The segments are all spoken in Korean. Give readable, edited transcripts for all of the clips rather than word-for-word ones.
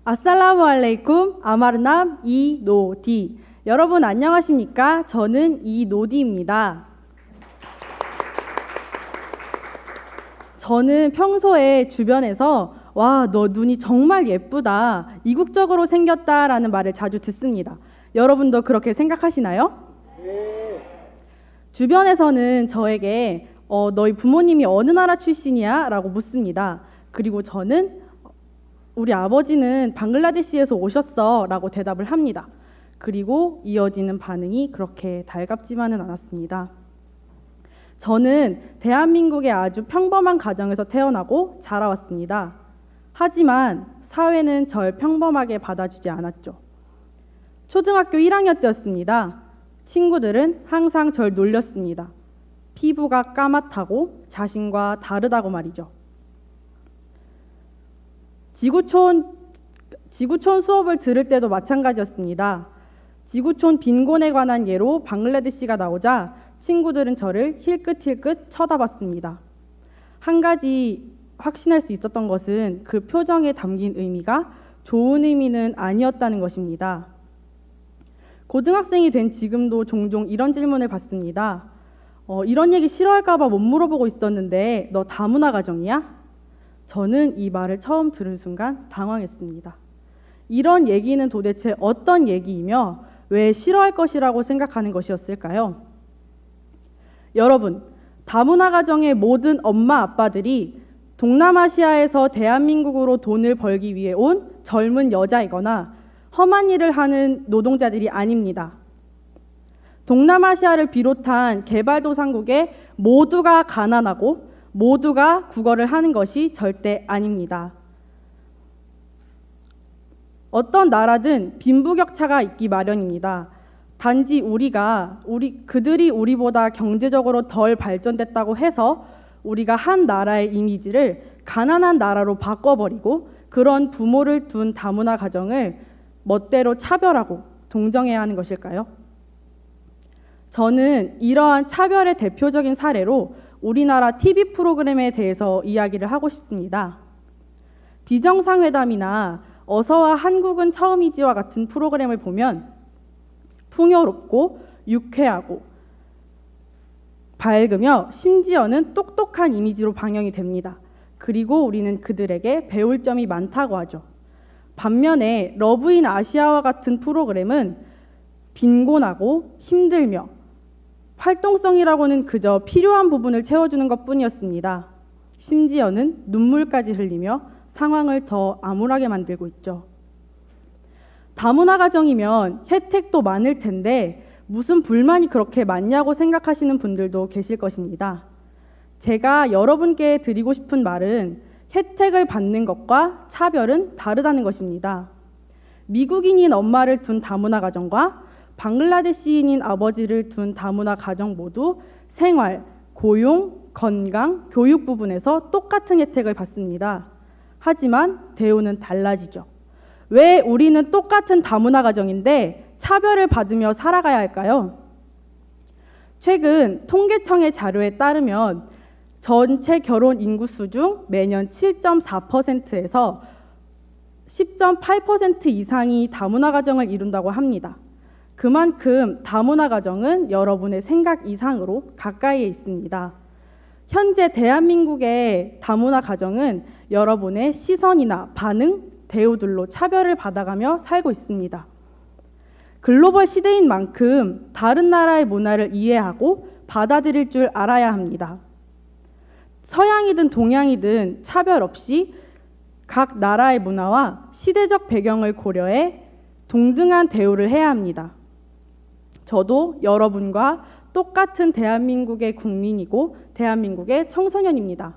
아살라무 알레이쿰 아마르남 이노디. 여러분 안녕하십니까? 저는 이노디입니다. 저는 평소에 주변에서 와, 너 눈이 정말 예쁘다, 이국적으로 생겼다라는 말을 자주 듣습니다. 여러분도 그렇게 생각하시나요? 네. 주변에서는 저에게 너희 부모님이 어느 나라 출신이야? 라고 묻습니다. 그리고 저는 우리 아버지는 방글라데시에서 오셨어 라고 대답을 합니다. 그리고 이어지는 반응이 그렇게 달갑지만은 않았습니다. 저는 대한민국의 아주 평범한 가정에서 태어나고 자라왔습니다. 하지만 사회는 절 평범하게 받아주지 않았죠. 초등학교 1학년 때였습니다. 친구들은 항상 절 놀렸습니다. 피부가 까맣다고, 자신과 다르다고 말이죠. 지구촌 수업을 들을 때도 마찬가지였습니다. 지구촌 빈곤에 관한 예로 방글라데시가 나오자 친구들은 저를 힐끗힐끗 쳐다봤습니다. 한 가지 확신할 수 있었던 것은 그 표정에 담긴 의미가 좋은 의미는 아니었다는 것입니다. 고등학생이 된 지금도 종종 이런 질문을 받습니다. 이런 얘기 싫어할까 봐 못 물어보고 있었는데 너 다문화 가정이야? 저는 이 말을 처음 들은 순간 당황했습니다. 이런 얘기는 도대체 어떤 얘기이며 왜 싫어할 것이라고 생각하는 것이었을까요? 여러분, 다문화 가정의 모든 엄마 아빠들이 동남아시아에서 대한민국으로 돈을 벌기 위해 온 젊은 여자이거나 험한 일을 하는 노동자들이 아닙니다. 동남아시아를 비롯한 개발도상국의 모두가 가난하고 모두가 국어를 하는 것이 절대 아닙니다. 어떤 나라든 빈부격차가 있기 마련입니다. 단지 그들이 우리보다 경제적으로 덜 발전됐다고 해서 우리가 한 나라의 이미지를 가난한 나라로 바꿔버리고 그런 부모를 둔 다문화 가정을 멋대로 차별하고 동정해야 하는 것일까요? 저는 이러한 차별의 대표적인 사례로 우리나라 TV 프로그램에 대해서 이야기를 하고 싶습니다. 비정상회담이나 어서와 한국은 처음이지와 같은 프로그램을 보면 풍요롭고 유쾌하고 밝으며 심지어는 똑똑한 이미지로 방영이 됩니다. 그리고 우리는 그들에게 배울 점이 많다고 하죠. 반면에 러브인 아시아와 같은 프로그램은 빈곤하고 힘들며 활동성이라고는 그저 필요한 부분을 채워주는 것뿐이었습니다. 심지어는 눈물까지 흘리며 상황을 더 암울하게 만들고 있죠. 다문화 가정이면 혜택도 많을 텐데 무슨 불만이 그렇게 많냐고 생각하시는 분들도 계실 것입니다. 제가 여러분께 드리고 싶은 말은 혜택을 받는 것과 차별은 다르다는 것입니다. 미국인인 엄마를 둔 다문화 가정과 방글라데시인인 아버지를 둔 다문화 가정 모두 생활, 고용, 건강, 교육 부분에서 똑같은 혜택을 받습니다. 하지만 대우는 달라지죠. 왜 우리는 똑같은 다문화 가정인데 차별을 받으며 살아가야 할까요? 최근 통계청의 자료에 따르면 전체 결혼 인구수 중 매년 7.4%에서 10.8% 이상이 다문화 가정을 이룬다고 합니다. 그만큼 다문화 가정은 여러분의 생각 이상으로 가까이에 있습니다. 현재 대한민국의 다문화 가정은 여러분의 시선이나 반응, 대우들로 차별을 받아가며 살고 있습니다. 글로벌 시대인 만큼 다른 나라의 문화를 이해하고 받아들일 줄 알아야 합니다. 서양이든 동양이든 차별 없이 각 나라의 문화와 시대적 배경을 고려해 동등한 대우를 해야 합니다. 저도 여러분과 똑같은 대한민국의 국민이고 대한민국의 청소년입니다.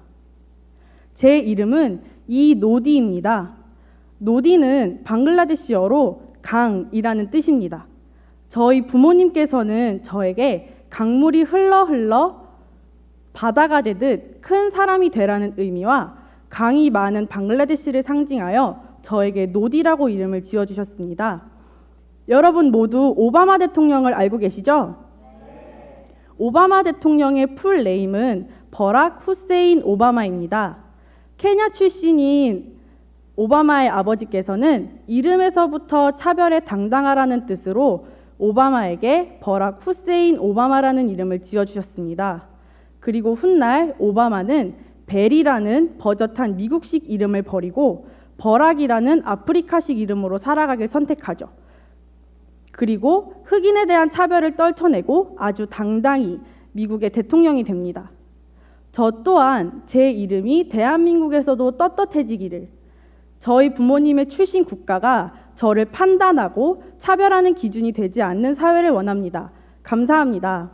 제 이름은 이노디입니다. 노디는 방글라데시어로 강이라는 뜻입니다. 저희 부모님께서는 저에게 강물이 흘러 바다가 되듯 큰 사람이 되라는 의미와 강이 많은 방글라데시를 상징하여 저에게 노디라고 이름을 지어주셨습니다. 여러분 모두 오바마 대통령을 알고 계시죠? 네. 오바마 대통령의 풀 네임은 버락 후세인 오바마입니다. 케냐 출신인 오바마의 아버지께서는 이름에서부터 차별에 당당하라는 뜻으로 오바마에게 버락 후세인 오바마라는 이름을 지어주셨습니다. 그리고 훗날 오바마는 벨이라는 버젓한 미국식 이름을 버리고 버락이라는 아프리카식 이름으로 살아가길 선택하죠. 그리고 흑인에 대한 차별을 떨쳐내고 아주 당당히 미국의 대통령이 됩니다. 저 또한 제 이름이 대한민국에서도 떳떳해지기를, 저희 부모님의 출신 국가가 저를 판단하고 차별하는 기준이 되지 않는 사회를 원합니다. 감사합니다.